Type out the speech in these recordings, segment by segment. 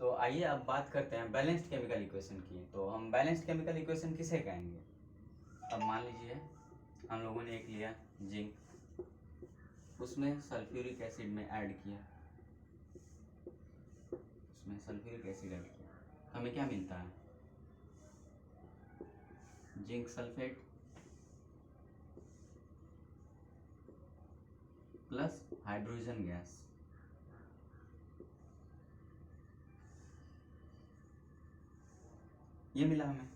तो आइए अब बात करते हैं बैलेंस्ड केमिकल इक्वेशन की। तो हम बैलेंस्ड केमिकल इक्वेशन किसे कहेंगे? अब मान लीजिए हम लोगों ने एक लिया जिंक, उसमें सल्फ्यूरिक एसिड में ऐड किया, हमें क्या मिलता है? Zinc sulphate plus hydrogen gas. ये मिला हमें।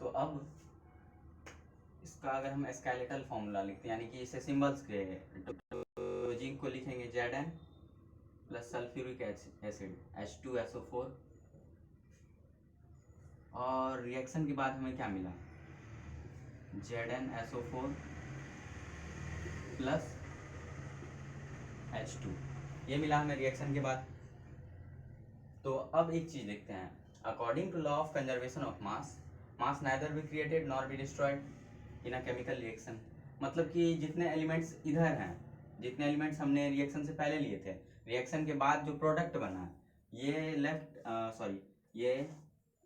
तो अब इसका अगर हम स्केलेटल फॉर्मूला लिखते हैं, यानी कि इसे सिंबल्स के, तो जिंक को लिखेंगे Zn plus sulphuric acid H2SO4, और रिएक्शन के बाद हमें क्या मिला? ZnSO4 प्लस H2, ये मिला हमें रिएक्शन के बाद। तो अब एक चीज देखते हैं, according to law of conservation of mass, mass neither be created nor be destroyed in a chemical reaction. मतलब कि जितने एलिमेंट्स इधर हैं, जितने एलिमेंट्स हमने रिएक्शन से पहले लिए थे, रिएक्शन के बाद जो प्रोडक्ट बना, ये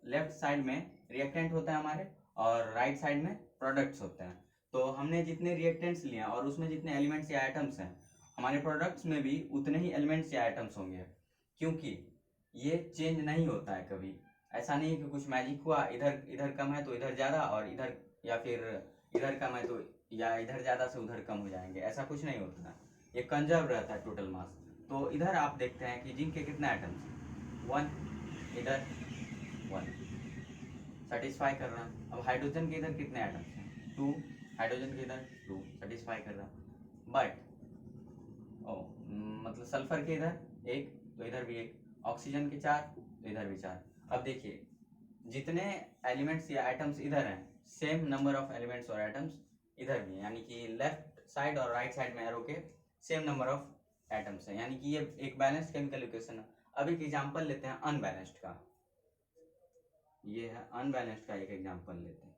लेफ्ट साइड में रिएक्टेंट होता है हमारे, और राइट साइड में प्रोडक्ट्स होते हैं। तो हमने जितने रिएक्टेंट्स लिए और उसमें जितने एलिमेंट्स या आइटम्स हैं, हमारे प्रोडक्ट्स में भी उतने ही एलिमेंट्स या आइटम्स होंगे, क्योंकि ये चेंज नहीं होता है कभी। ऐसा नहीं है कि कुछ मैजिक हुआ, इधर इधर कम है तो इधर ज़्यादा, और इधर या फिर इधर कम है तो या इधर ज़्यादा से उधर कम हो जाएंगे, ऐसा कुछ नहीं होता है। ये कंजर्व रहता है टोटल मास। तो इधर आप देखते हैं कि जिंक के कितने आइटम्स? 1, इधर 1, सेटिस्फाई कर रहा है। अब हाइड्रोजन के इधर कितने आइटम्स हैं? 2, हाइड्रोजन के इधर 2, सेटिस्फाई कर रहा है। बट मतलब सल्फर के इधर 1 तो इधर भी 1, ऑक्सीजन के 4 तो इधर भी 4। अब देखिए जितने एलिमेंट्स या आइटम्स इधर हैं, सेम नंबर ऑफ एलिमेंट्स और आइटम्स इधर भी हैं, यानी कि लेफ्ट साइड और राइट साइड में एरो के सेम नंबर ऑफ एटम्स हैं, यानी कि ये एक बैलेंस्ड केमिकल इक्वेशन है। अब एक एग्जांपल लेते हैं अनबैलेंस्ड का। ये है अनबैलेंस्ड का एक एग्जांपल लेते हैं।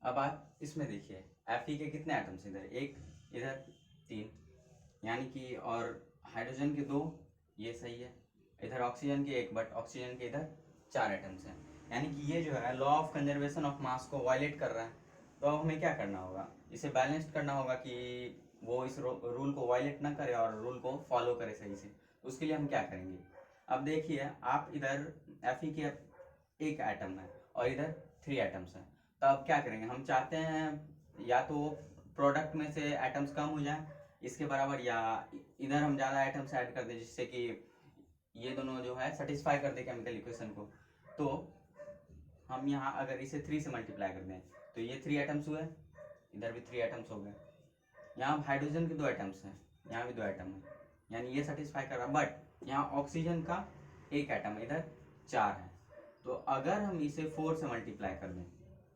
अब आप इसमें देखिए Fe के कितने एटम्स इधर? 1, इधर 3, यानी कि, और हाइड्रोजन के 2, ये सही है। इधर ऑक्सीजन के 1, बट ऑक्सीजन के इधर 4 एटम्स हैं, यानी कि ये जो है लॉ ऑफ कंजर्वेशन ऑफ मास को वायलेट कर रहा है। तो अब हमें क्या करना होगा? इसे बैलेंस्ड करना होगा कि वो इस रूल को वायलेट ना करे और रूल को फॉलो करे सही से। तो उसके लिए हम क्या करेंगे? अब देखिए आप इधर Fe के 1 एटम है और इधर 3 एटम्स हैं। तो अब क्या करेंगे? हम चाहते हैं या तो प्रोडक्ट में से एटम्स कम हो जाए इसके बराबर, या इधर हम ज़्यादा आइटम्स ऐड कर दें जिससे कि ये दोनों जो है सेटिस्फाई कर दे केमिकल इक्वेशन को। तो हम यहाँ अगर इसे 3 से मल्टीप्लाई कर दें तो ये 3 आइटम्स हुए, इधर भी 3 आइटम्स हो गए। यहाँ हाइड्रोजन के 2 आइटम्स हैं, यहाँ भी 2 आइटम है, यानी ये सेटिस्फाई कर रहा। बट यहाँ ऑक्सीजन का 1 आइटम है, इधर 4 है। तो अगर हम इसे 4 से मल्टीप्लाई कर दें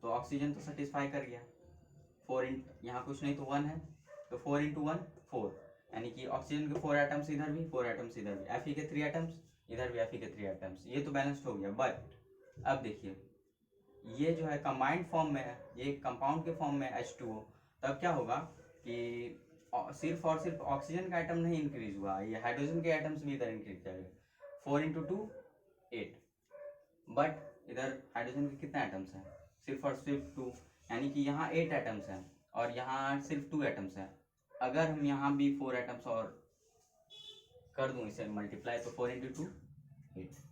तो ऑक्सीजन तो सेटिस्फाई कर गया, 4 इंट यहाँ कुछ नहीं तो 1 है, तो 4 इंटू 1 4, यानी कि ऑक्सीजन के 4 आइटम्स इधर भी, 4 आइटम्स इधर भी, Fe के 3 आइटम्स इधर भी, Fe के 3 आइटम्स, ये तो बैलेंस्ड हो गया। बट अब देखिए ये जो है कंबाइंड फॉर्म में है, ये कंपाउंड के फॉर्म में H2O। तब क्या होगा कि सिर्फ और सिर्फ ऑक्सीजन का आइटम नहीं इंक्रीज हुआ, ये हाइड्रोजन के आइटम्स भी इधर इंक्रीज करेंगे। 4 इंटू 2 8, बट इधर हाइड्रोजन के कितने आइटम्स हैं? सिर्फ और सिर्फ 2, यानी कि यहाँ 8 आइटम्स हैं और यहाँ सिर्फ 2 आइटम्स हैं। अगर हम यहाँ भी 4 आइटम्स और कर दूं इसे मल्टीप्लाई, तो 4 इंटू 2 8।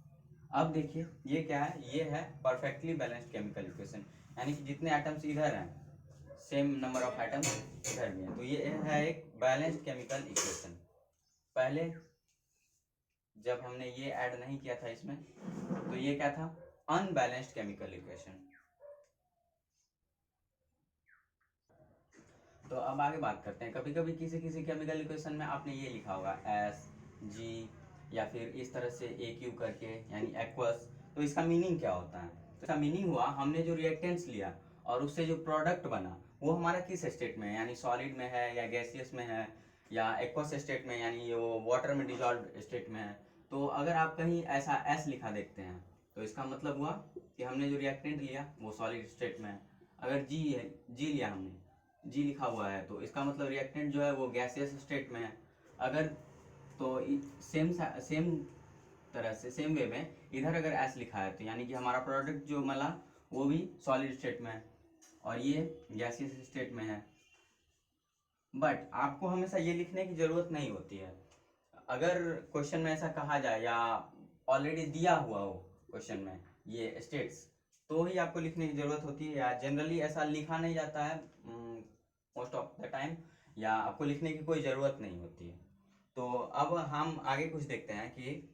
अब देखिए ये क्या है? ये है परफेक्टली बैलेंस्ड केमिकल इक्वेशन, यानी कि जितने आइटम्स इधर हैं सेम नंबर ऑफ आइटम्स इधर भी हैं। तो ये है एक बैलेंस्ड केमिकल इक्वेशन। पहले जब हमने ये ऐड नहीं किया था इसमें, तो ये क्या था? Unbalanced chemical equation. तो अब आगे बात करते हैं, कभी कभी किसी किसी केमिकल इक्वेशन में आपने ये लिखा होगा SG, या फिर इस तरह से AQ करके, यानी एक्वस। तो इसका मीनिंग क्या होता है? तो इसका मीनिंग हुआ हमने जो रिएक्टेंट्स लिया और उससे जो प्रोडक्ट बना वो हमारा किस स्टेट में है, यानी सॉलिड में है या गैसियस में है या एक्वस स्टेट में, यानी वो वाटर में डिजॉल्व स्टेट में है। तो अगर आप कहीं ऐसा एस लिखा देखते हैं तो इसका मतलब हुआ कि हमने जो रिएक्टेंट लिया वो सॉलिड स्टेट में है। अगर जी है, जी लिया हमने, जी लिखा हुआ है, तो इसका मतलब रिएक्टेंट जो है वो गैसियस स्टेट में है। अगर तो सेम सेम तरह से सेम वे में इधर अगर एस लिखा है तो यानी कि हमारा प्रोडक्ट जो मला वो भी सॉलिड स्टेट में है और ये गैसियस स्टेट में है। बट आपको हमेशा ये लिखने की जरूरत नहीं होती है। अगर क्वेश्चन में ऐसा कहा जाए या ऑलरेडी दिया हुआ हो क्वेश्चन में ये स्टेट्स, तो ही आपको लिखने की जरूरत होती है, या जनरली ऐसा लिखा नहीं जाता है मोस्ट ऑफ द टाइम, या आपको लिखने की कोई ज़रूरत नहीं होती है। तो अब हम आगे कुछ देखते हैं कि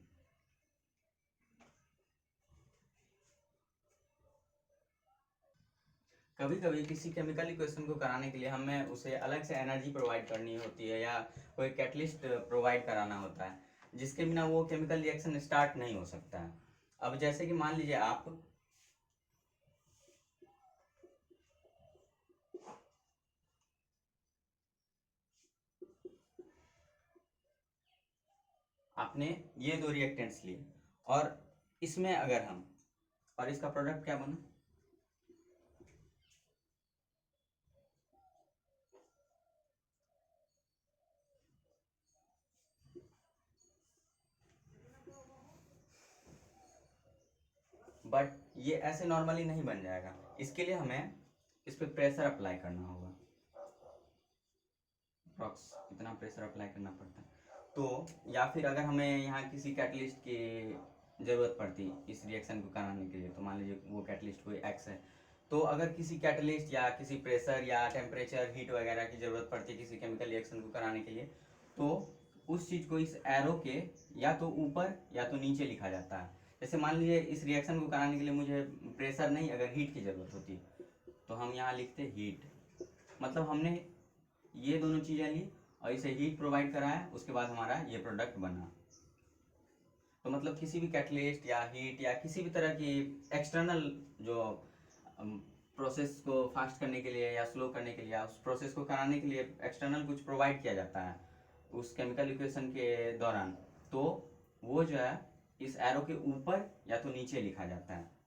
कभी कभी किसी केमिकल इक्वेशन को कराने के लिए हमें उसे अलग से एनर्जी प्रोवाइड करनी होती है या कोई कैटलिस्ट प्रोवाइड कराना होता है, जिसके बिना वो केमिकल रिएक्शन स्टार्ट नहीं हो सकता है। अब जैसे कि मान लीजिए आपने ये दो रिएक्टेंट्स लिए और इसमें अगर हम, और इसका प्रोडक्ट क्या बना, बट ये ऐसे नॉर्मली नहीं बन जाएगा। इसके लिए हमें इस पर प्रेशर अप्लाई करना होगा। अप्रॉक्स इतना प्रेशर अप्लाई करना पड़ता है। तो या फिर अगर हमें यहाँ किसी कैटलिस्ट की ज़रूरत पड़ती इस रिएक्शन को कराने के लिए, तो मान लीजिए वो कैटलिस्ट कोई एक्स है, तो अगर किसी कैटलिस्ट या किसी प्रेशर या टेम्परेचर हीट वगैरह की ज़रूरत पड़ती है किसी केमिकल रिएक्शन को कराने के लिए, तो उस चीज़ को इस एरो के या तो ऊपर या तो नीचे लिखा जाता है। जैसे मान लीजिए इस रिएक्शन को कराने के लिए मुझे प्रेशर नहीं, अगर हीट की ज़रूरत होती तो हम यहाँ लिखते हीट, मतलब हमने ये दोनों चीज़ें ली और इसे हीट प्रोवाइड कराया, उसके बाद हमारा ये प्रोडक्ट बना। तो मतलब किसी भी कैटलिस्ट या हीट या किसी भी तरह की एक्सटर्नल जो प्रोसेस को फास्ट करने के लिए या स्लो करने के लिए या उस प्रोसेस को कराने के लिए एक्सटर्नल कुछ प्रोवाइड किया जाता है उस केमिकल इक्वेशन के दौरान, तो वो जो है इस एरो के ऊपर या तो नीचे लिखा जाता है।